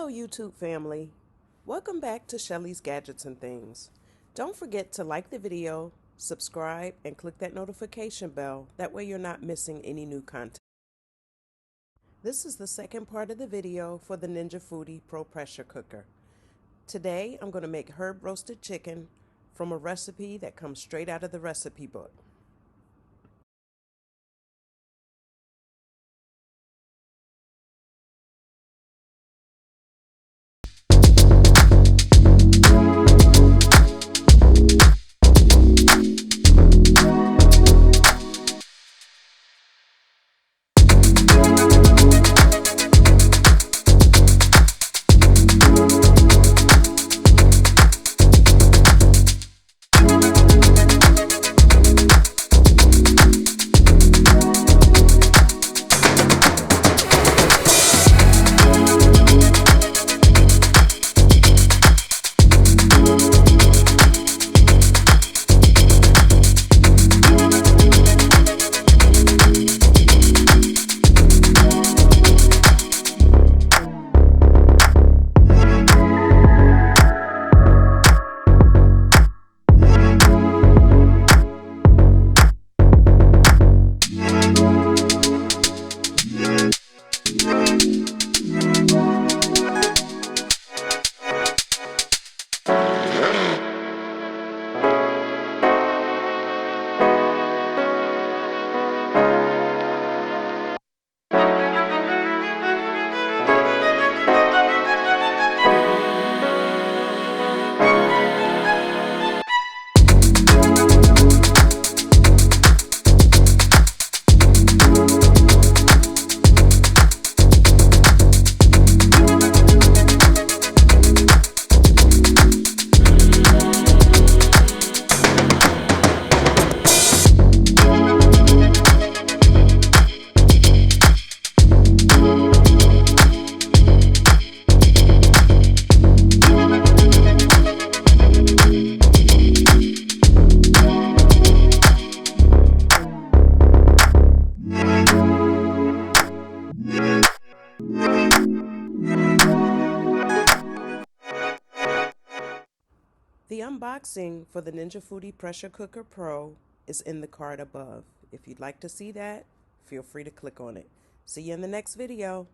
Hello YouTube family, welcome back to Shelly's Gadgets and Things. Don't forget to like the video, subscribe, and click that notification bell. That way you're not missing any new content. This is the second part of the video for the Ninja Foodie Pro Pressure Cooker. Today I'm going to make herb roasted chicken from a recipe that comes straight out of the recipe book. The unboxing for the Ninja Foodie Pressure Cooker Pro is in the card above. If you'd like to see that, feel free to click on it. See you in the next video.